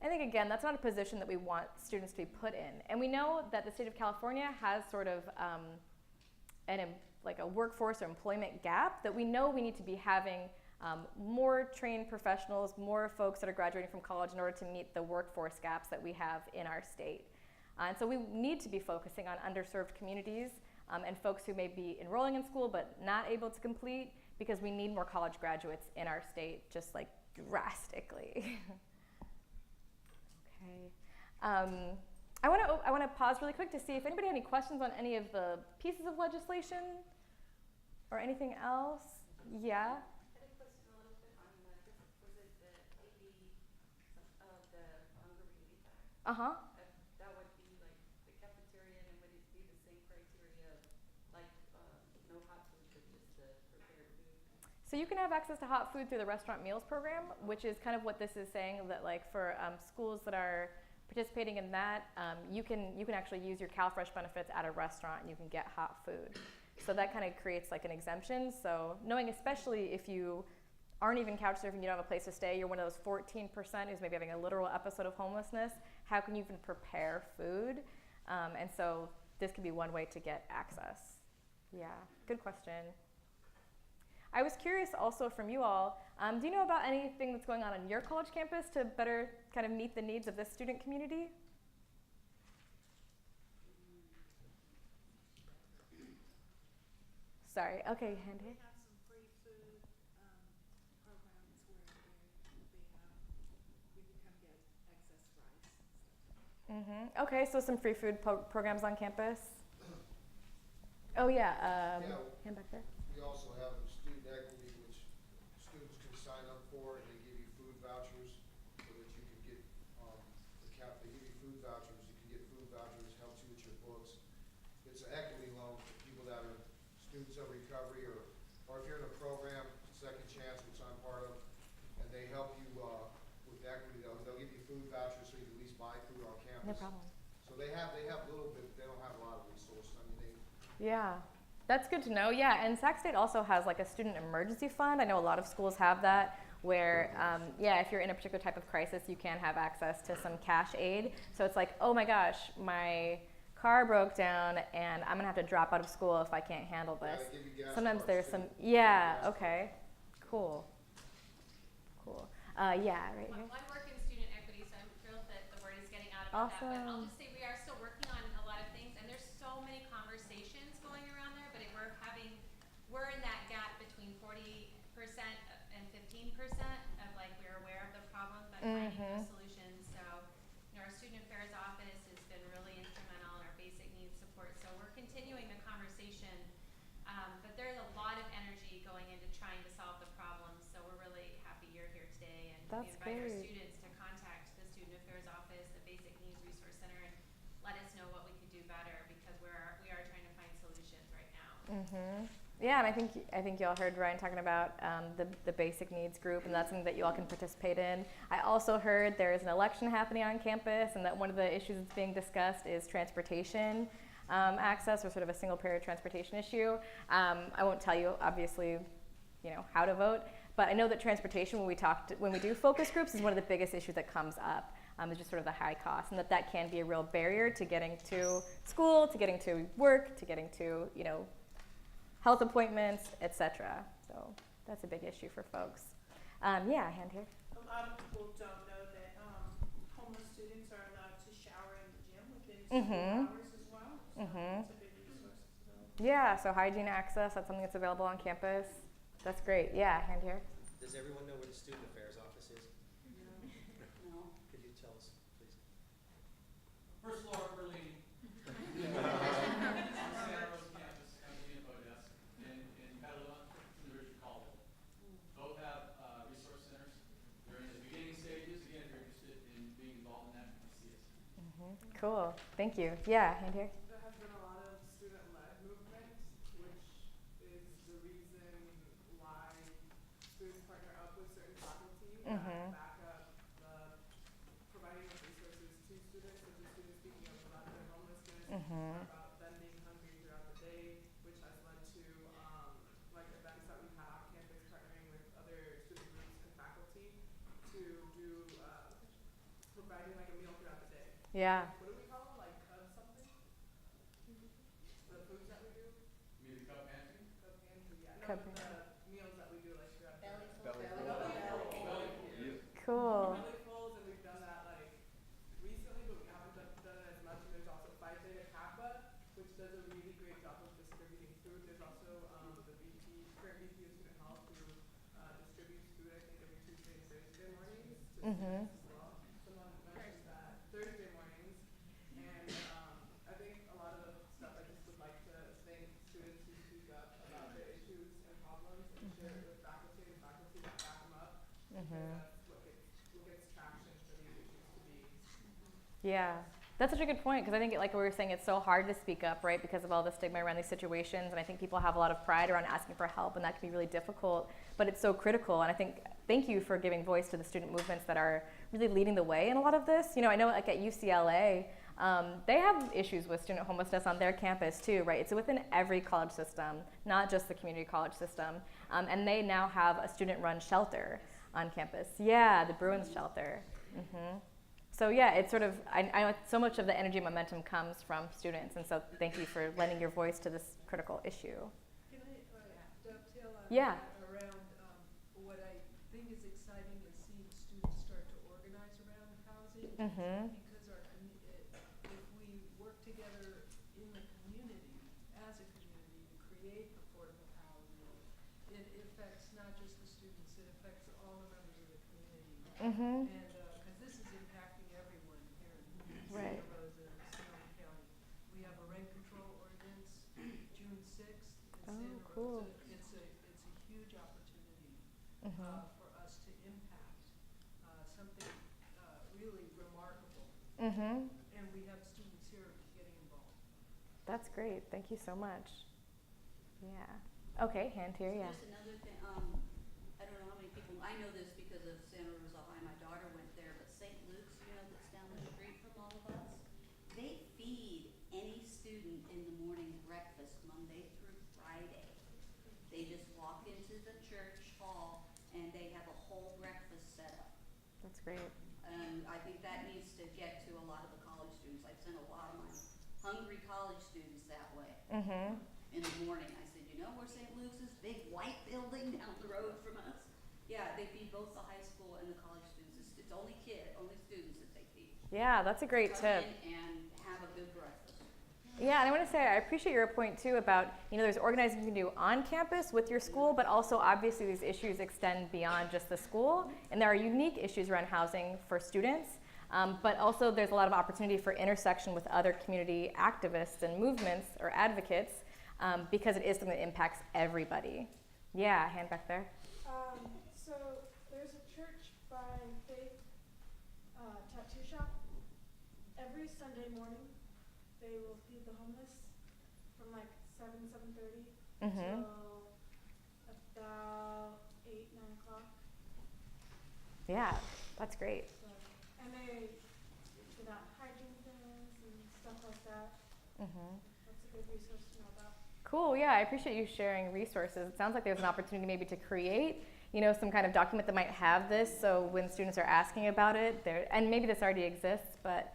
[SPEAKER 3] I think, again, that's not a position that we want students to be put in. And we know that the state of California has sort of like a workforce or employment gap that we know we need to be having more trained professionals, more folks that are graduating from college in order to meet the workforce gaps that we have in our state. And so we need to be focusing on underserved communities and folks who may be enrolling in school but not able to complete, because we need more college graduates in our state, just like drastically. Okay. I want to pause really quick to see if anybody had any questions on any of the pieces of legislation or anything else. Yeah. Uh-huh.
[SPEAKER 7] That would be like the cafeteria, and would it be the same criteria of like no hot food, but just the prepared food?
[SPEAKER 3] So you can have access to hot food through the restaurant meals program, which is kind of what this is saying, that like for schools that are participating in that, you can actually use your CalFresh benefits at a restaurant and you can get hot food. So that kind of creates like an exemption. So knowing, especially if you aren't even couch surfing, you don't have a place to stay, you're one of those 14% who's maybe having a literal episode of homelessness, how can you even prepare food? And so this could be one way to get access. Yeah, good question. I was curious also from you all, do you know about anything that's going on your college campus to better kind of meet the needs of this student community? Sorry, okay, Handy. Okay, so some free food programs on campus. Oh yeah, hand back there.
[SPEAKER 6] We also have student equity, which students can sign up for, and they give you food vouchers so that you can get, they give you food vouchers, you can get food vouchers, helps you with your books. It's an equity loan for people that are students of recovery, or if you're in a program, Second Chance, which I'm part of, and they help you with equity. They'll give you food vouchers so you can at least buy food on campus.
[SPEAKER 3] No problem.
[SPEAKER 6] So they have a little bit, they don't have a lot of resources. I mean,
[SPEAKER 3] Yeah, that's good to know. Yeah, and Sac State also has like a student emergency fund. I know a lot of schools have that, where yeah, if you're in a particular type of crisis, you can have access to some cash aid. So it's like, oh my gosh, my car broke down and I'm gonna have to drop out of school if I can't handle this.
[SPEAKER 6] they give you gas
[SPEAKER 3] Sometimes
[SPEAKER 6] cards
[SPEAKER 3] there's
[SPEAKER 6] too.
[SPEAKER 3] some, yeah, okay, cool. Yeah, right here.
[SPEAKER 11] I work in student equity, so I'm thrilled that the word is getting out about that. But I'll
[SPEAKER 3] Awesome.
[SPEAKER 11] just say we are still working on a lot of things, and there's so many conversations going around there. But we're in that gap between 40% and 15% of like we're aware of the problem, but finding those solutions. So, our student affairs office has been really instrumental in our basic needs support. So we're continuing the conversation, but there's a lot of energy going into trying to solve the problem. So we're really happy you're here
[SPEAKER 3] That's
[SPEAKER 11] we invite our
[SPEAKER 3] great.
[SPEAKER 11] students to contact the Student Affairs Office, the Basic Needs Resource Center, and let us know what we could do better, because we are trying to find solutions right now.
[SPEAKER 3] Yeah, and I think you all heard Ryan talking about the basic needs group, and that's something that you all can participate in. I also heard there is an election happening on campus, and that one of the issues that's being discussed is transportation access, or sort of a single-payer transportation issue. I won't tell you, obviously, how to vote, but I know that transportation, when we do focus groups, is one of the biggest issues that comes up. Is just sort of the high cost, and that can be a real barrier to getting to school, to getting to work, to getting to health appointments, etc. So that's a big issue for folks. Yeah, hand here.
[SPEAKER 4] A lot of people don't know that homeless students are allowed to shower in the gym within school hours as well. So it's a big resource as well.
[SPEAKER 3] Yeah, so hygiene access, that's something that's available on campus. That's great. Yeah, hand here.
[SPEAKER 10] Does everyone know where the Student Affairs Office is?
[SPEAKER 9] No.
[SPEAKER 10] Could you tell us, please?
[SPEAKER 1] First floor, Berlin. Santa Rosa campus, have the info desk. In Petaluma, in the Richard Caldwell. Both have resource centers. They're in the beginning stages. Again, if you're interested in being involved in that, you can see us.
[SPEAKER 3] Cool. Thank you. Yeah, hand here.
[SPEAKER 4] There has been a lot of student-led movement, which is the reason why students partner up with certain faculty that back up providing resources to students, such as students speaking up about their homelessness, or about them being hungry throughout the day, which has led to events that we've had off campus, partnering with other student groups and faculty to do providing a meal throughout the day.
[SPEAKER 3] Yeah.
[SPEAKER 4] What do we call them? Like Cub something? The foods that we do?
[SPEAKER 1] You mean the cup pantry?
[SPEAKER 4] Cub pantry, yeah.
[SPEAKER 3] Cub
[SPEAKER 4] No,
[SPEAKER 3] pantry.
[SPEAKER 4] the meals that we do throughout the day.
[SPEAKER 3] Cool.
[SPEAKER 4] Belly fulls, and we've done that recently, but we haven't done it as much. And there's also Phi Theta Kappa, which does a really great job of distributing food. There's also the current VP of Student Health, who distributes food, I think, every Tuesday and Thursday mornings to students as well. Someone mentioned that Thursday mornings, and I think a lot of the stuff I just would like to thank students who speak up about their issues and problems and share it with faculty, and faculty that back them up. Because that's what gets traction for these issues to be.
[SPEAKER 3] Yeah, that's such a good point, because I think, like we were saying, it's so hard to speak up, right, because of all the stigma around these situations, and I think people have a lot of pride around asking for help, and that can be really difficult, but it's so critical, and I think, thank you for giving voice to the student movements that are really leading the way in a lot of this. I know at UCLA, they have issues with student homelessness on their campus too, right? It's within every college system, not just the community college system, and they now have a student-run shelter on campus. Yeah, the Bruins shelter. So yeah, it's sort of, I know so much of the energy and momentum comes from students, and so thank you for lending your voice to this critical issue.
[SPEAKER 12] Can I dovetail on
[SPEAKER 3] Yeah.
[SPEAKER 12] that around what I think is exciting is seeing students start to organize around housing, because if we work together in the community, as a community, to create affordable housing, it affects not just the students, it affects all the members of the community. And because this is impacting everyone here in
[SPEAKER 3] Right.
[SPEAKER 12] Santa Rosa and Sonoma County. We have a rent control ordinance June 6th in Santa
[SPEAKER 3] cool.
[SPEAKER 12] Rosa. It's a huge opportunity for us to impact something really remarkable. And we have students here getting involved.
[SPEAKER 3] That's great. Thank you so much. Yeah. Okay, hand here, yeah.
[SPEAKER 9] There's another thing, I don't know how many people, I know this because of Santa Rosa High, my daughter went there, but St. Luke's, that's down the street from all of us, they feed any student in the morning breakfast Monday through Friday. They just walk into the church hall and they have a whole breakfast set up.
[SPEAKER 3] That's great.
[SPEAKER 9] And I think that needs to get to a lot of the college students. I've sent a lot of my hungry college students that way. In the morning, I said, where St. Luke's is, big white building down the road from us? Yeah, they feed both the high school and the college students. It's only students that they feed.
[SPEAKER 3] Yeah, that's a great tip.
[SPEAKER 9] Come in and have a good breakfast.
[SPEAKER 3] Yeah, and I want to say I appreciate your point too about, there's organizing you can do on campus with your school, but also obviously these issues extend beyond just the school, and there are unique issues around housing for students, but also there's a lot of opportunity for intersection with other community activists and movements or advocates, because it is something that impacts everybody. Yeah, hand back there.
[SPEAKER 13] So there's a church
[SPEAKER 8] by Faith Tattoo Shop. Every Sunday morning, they will feed the homeless from like 7:30 till about 8-9 o'clock.
[SPEAKER 3] Yeah, that's great.
[SPEAKER 8] So, and they give out hygiene things and stuff like that. That's a good resource to know about.
[SPEAKER 3] Cool, yeah, I appreciate you sharing resources. It sounds like there's an opportunity maybe to create, you know, some kind of document that might have this, so when students are asking about it, and maybe this already exists, but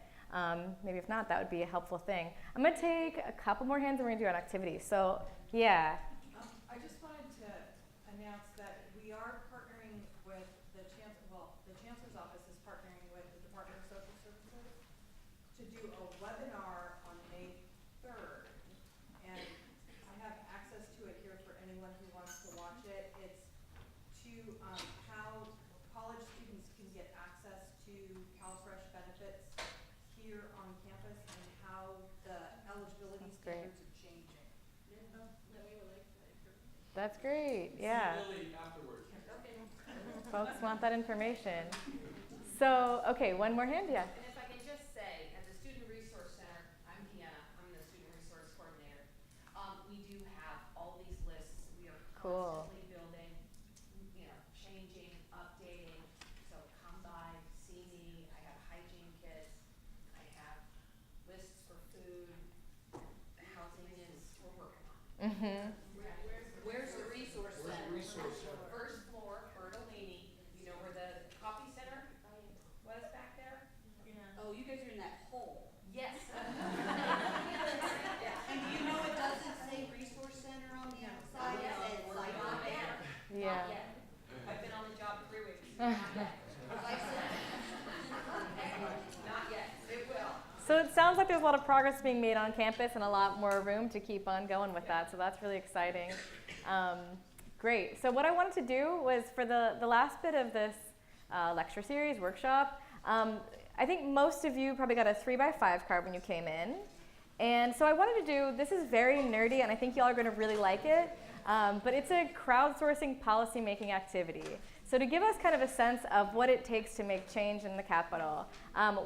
[SPEAKER 3] maybe if not, that would be a helpful thing. I'm gonna take a couple more hands and we're gonna do an activity. So, yeah.
[SPEAKER 13] I just wanted to announce that we are partnering with the Chancellor's Office is partnering with the Department of Social Services to do a webinar on May 3rd. And I have access to it here for anyone who wants to watch it. It's to how college students can get access to CalFresh benefits here on campus and how the eligibility standards are changing.
[SPEAKER 3] That's great, yeah. Folks want that information. So, okay, one more hand, yeah.
[SPEAKER 14] And if I can just say, at the Student Resource Center, I'm Deanna, I'm the Student Resource Coordinator. We do have all these lists. We are
[SPEAKER 3] Cool.
[SPEAKER 14] constantly building, you know, changing, updating. So come by, see me. I have hygiene kits. I have lists for food. Housing is, we're working on. Where's the resource center? First floor, Bertolini. You know where the coffee center was back there?
[SPEAKER 9] Oh, you guys are in that hole.
[SPEAKER 14] Yes.
[SPEAKER 9] And do you know it doesn't say resource center on the outside? It says like
[SPEAKER 14] Not yet.
[SPEAKER 3] Yeah.
[SPEAKER 14] Not yet. I've been on the job 3 weeks. Not yet. Not yet. It will.
[SPEAKER 3] So it sounds like there's a lot of progress being made on campus and a lot more room to keep on going with that. So that's really exciting. Great. So what I wanted to do was for the last bit of this lecture series, workshop, I think most of you probably got a 3x5 card when you came in. And so I wanted to do, this is very nerdy and I think y'all are going to really like it, but it's a crowdsourcing policymaking activity. So to give us kind of a sense of what it takes to make change in the Capitol,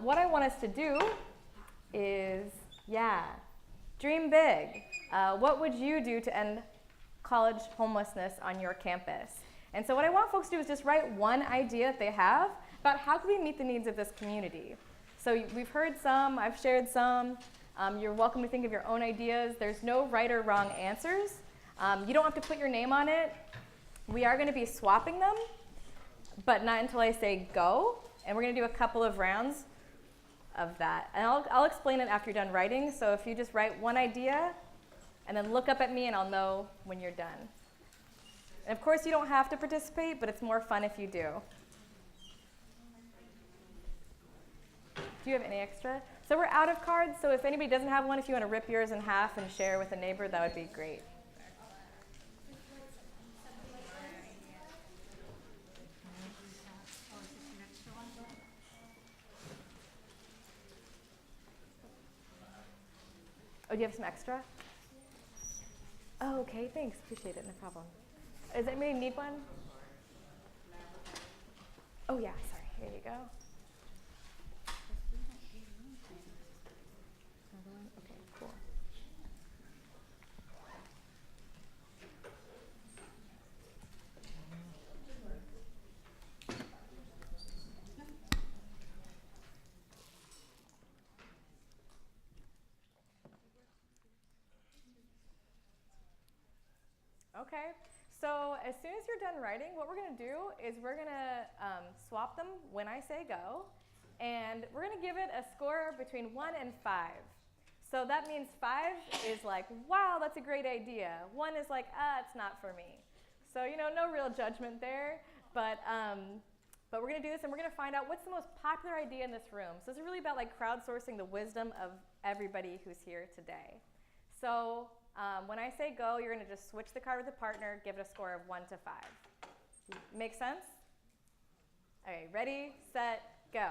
[SPEAKER 3] what I want us to do is, dream big. What would you do to end college homelessness on your campus? And so what I want folks to do is just write one idea that they have about how can we meet the needs of this community. So we've heard some, I've shared some. You're welcome to think of your own ideas. There's no right or wrong answers. You don't have to put your name on it. We are going to be swapping them, but not until I say go. And we're going to do a couple of rounds of that. And I'll explain it after you're done writing. So if you just write one idea and then look up at me and I'll know when you're done. And of course you don't have to participate, but it's more fun if you do. Do you have any extra? So we're out of cards, so if anybody doesn't have one, if you want to rip yours in half and share with a neighbor, that would be great. Oh, do you have some extra? Oh, okay, thanks. Appreciate it, no problem. Does anybody need one? Oh, yeah, sorry. Here you go. Okay, cool. Okay, so as soon as you're done writing, what we're going to do is we're going to swap them when I say go, and we're going to give it a score between 1 and 5. So that means 5 is like, wow, that's a great idea. 1 is like, it's not for me. So, you know, no real judgment there, but we're going to do this, and we're going to find out what's the most popular idea in this room. So this is really about like crowdsourcing the wisdom of everybody who's here today. So when I say go, you're going to just switch the card with a partner, give it a score of 1 to 5. Make sense? Okay, ready, set, go.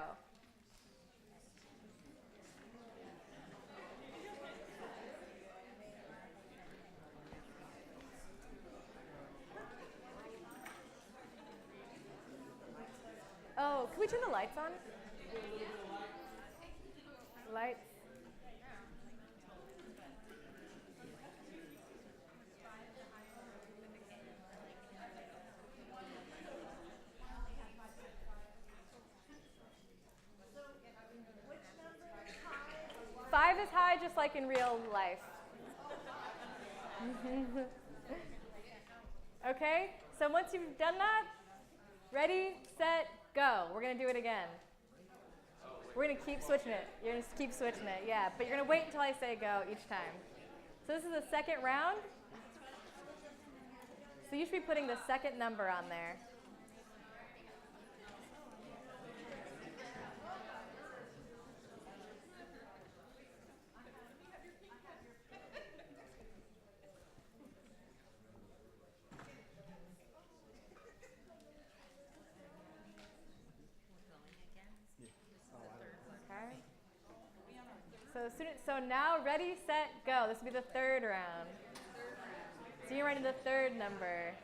[SPEAKER 3] Oh, Can we turn the lights on? Lights. Five is high, just like in real life. Okay, so once you've done that, ready, set, go. We're gonna do it again. We're gonna keep switching it. You're gonna keep switching it, yeah. But you're gonna wait until I say go each time. So this is the second round. So you should be putting the second number on there. So now, ready, set, go. This will be the third round. So you're writing the third number.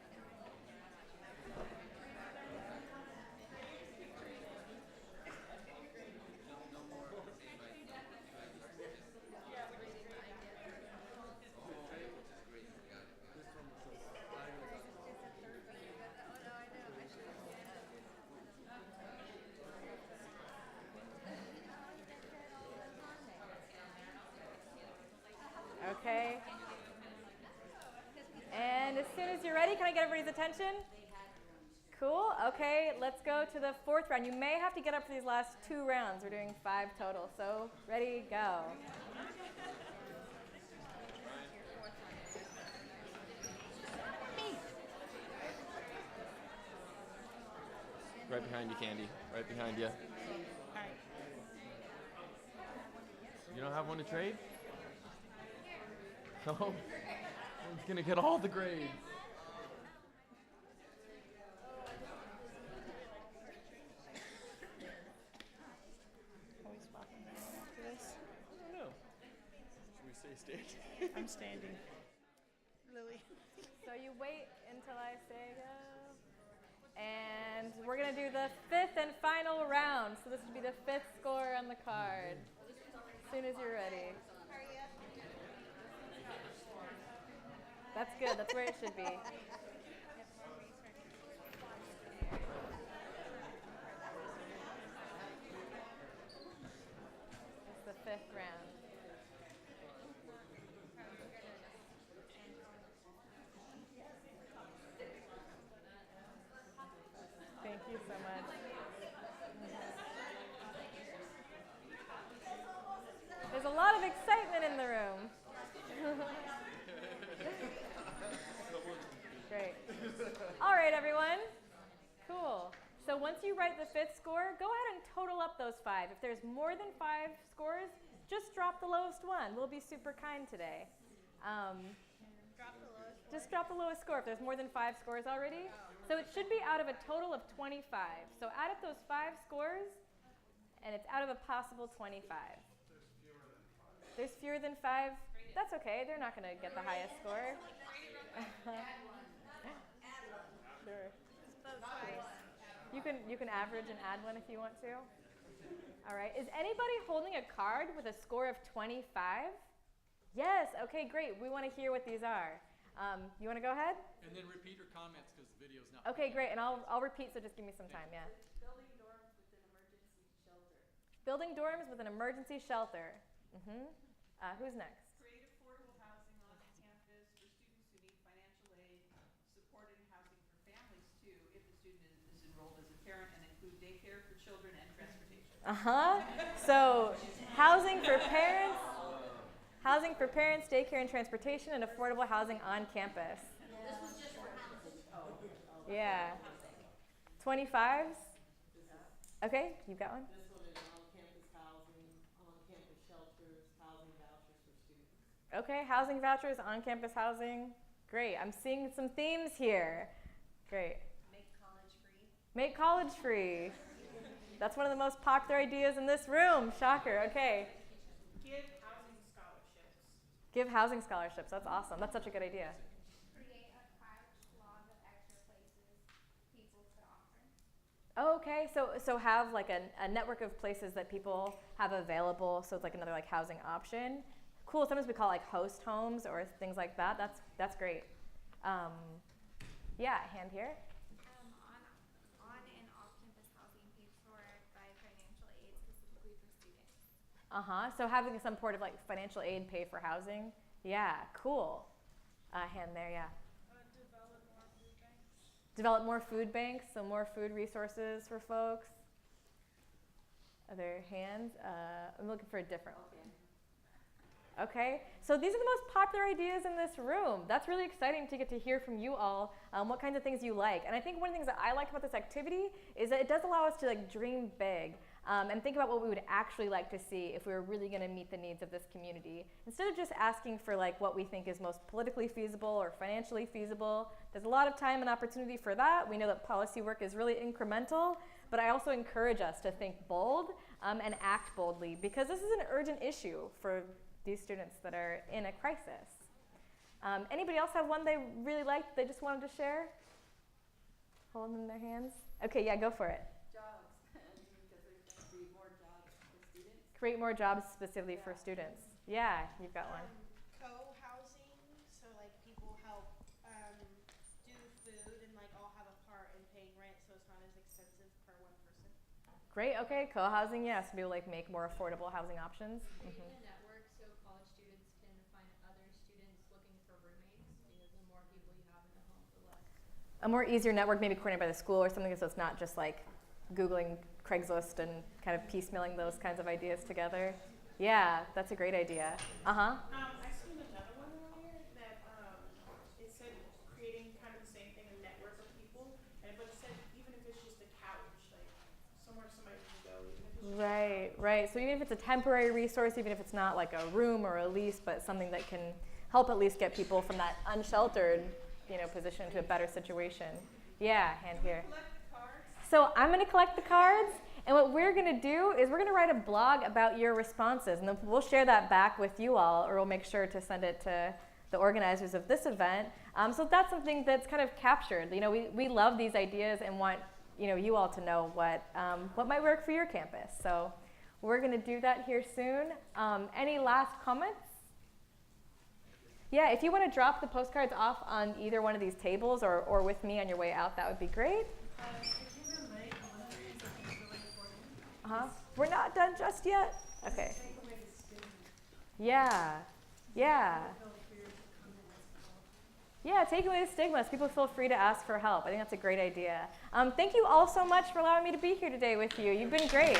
[SPEAKER 3] Okay. And as soon as you're ready, can I get everybody's attention? Cool. Okay, let's go to the fourth round. You may have to get up for these last 2 rounds. We're doing 5 total. So ready, go.
[SPEAKER 15] Right behind you, Candy. Right behind you. You don't have one to trade? No? One's gonna get all the grades.
[SPEAKER 16] Are we swapping after this?
[SPEAKER 15] I don't know. Should we stay standing?
[SPEAKER 16] I'm standing. Lily.
[SPEAKER 3] So you wait until I say go. And we're going to do the 5th and final round. So this would be the 5th score on the card. As soon as you're ready. That's good. That's where it should be. It's the 5th round. Thank you so much. There's a lot of excitement in the room. Great. All right, everyone. Cool. So once you write the 5th score, go ahead and total up those 5. If there's more than 5 scores, just drop the lowest one. We'll be super kind today. Just drop the lowest score if there's more than 5 scores already. So it should be out of a total of 25. So add up those 5 scores, and it's out of a possible 25. There's fewer than 5. That's okay. They're not going to get the highest score. Sure. You can average and add one if you want to. All right. Is anybody holding a card with a score of 25? Yes. Okay, great. We want to hear what these are. You want to go ahead?
[SPEAKER 1] And then repeat your comments because the video's not.
[SPEAKER 3] Okay, great. And I'll repeat, so just give me some time. Yeah.
[SPEAKER 7] Building dorms with an emergency shelter.
[SPEAKER 3] Building dorms with an emergency shelter. Who's next?
[SPEAKER 5] Create affordable housing on campus for students who need financial aid, supported housing for families too, if the student is enrolled as a parent, and include daycare for children and transportation.
[SPEAKER 3] So housing for parents, daycare and transportation, and affordable housing on campus.
[SPEAKER 9] This was just for housing.
[SPEAKER 3] Yeah. 25s? Okay, you've got one?
[SPEAKER 17] This one is on-campus housing, on-campus shelters, housing vouchers for students.
[SPEAKER 3] Okay, housing vouchers, on-campus housing. Great, I'm seeing some themes here. Great.
[SPEAKER 14] Make college free.
[SPEAKER 3] Make college free. That's one of the most popular ideas in this room. Shocker, okay.
[SPEAKER 5] Give housing scholarships.
[SPEAKER 3] Give housing scholarships, that's awesome. That's such a good idea.
[SPEAKER 11] Create a couch log of extra places people could offer.
[SPEAKER 3] Oh, okay, so have like a network of places that people have available, so it's like another like housing option. Cool. Sometimes we call it like host homes or things like that. That's great. Yeah, hand here.
[SPEAKER 11] On and off-campus housing paid for by financial aid specifically for students.
[SPEAKER 3] So having some sort of like financial aid pay for housing. Yeah, cool. Hand there, yeah.
[SPEAKER 8] Develop more food banks.
[SPEAKER 3] Develop more food banks, so more food resources for folks. Other hands? I'm looking for a different one. Okay, so these are the most popular ideas in this room. That's really exciting to get to hear from you all what kinds of things you like. And I think one of the things that I like about this activity is that it does allow us to like dream big and think about what we would actually like to see if we were really going to meet the needs of this community. Instead of just asking for like what we think is most politically feasible or financially feasible, there's a lot of time and opportunity for that. We know that policy work is really incremental, but I also encourage us to think bold and act boldly, because this is an urgent issue for these students that are in a crisis. Anybody else have one they really liked, they just wanted to share? Holding in their hands? Okay, yeah, go for it.
[SPEAKER 7] Jobs, because there's going to be more jobs for students.
[SPEAKER 3] Create more jobs specifically for students. Yeah, you've got one.
[SPEAKER 8] Co-housing, so like people help do food and like all have a part in paying rent, so it's not as expensive per one person.
[SPEAKER 3] Great, okay, co-housing, yes, maybe like make more affordable housing options.
[SPEAKER 11] Creating a network so college students can find other students looking for roommates, because the more people you have in the home, the less.
[SPEAKER 3] A more easier network, maybe coordinated by the school or something, so it's not just like Googling Craigslist and kind of piecemealing those kinds of ideas together. Yeah, that's a great idea.
[SPEAKER 8] I seen another one earlier that it said creating kind of the same thing, a network of people, but it said even if it's just a couch, like somewhere somebody can go. Even if it's
[SPEAKER 3] Right. So even if it's a temporary resource, even if it's not like a room or a lease, but something that can help at least get people from that unsheltered, position to a better situation. Yeah, hand here. So I'm going to collect the cards, and what we're going to do is we're going to write a blog about your responses, and then we'll share that back with you all, or we'll make sure to send it to the organizers of this event. So that's something that's kind of captured. We love these ideas and want you all to know what might work for your campus. So we're going to do that here soon. Any last comments? Yeah, if you want to drop the postcards off on either one of these tables or with me on your way out, that would be great. We're not done just yet? Okay. Yeah, take away the stigmas. People feel free to ask for help. I think that's a great idea. Thank you all so much for allowing me to be here today with you. You've been great.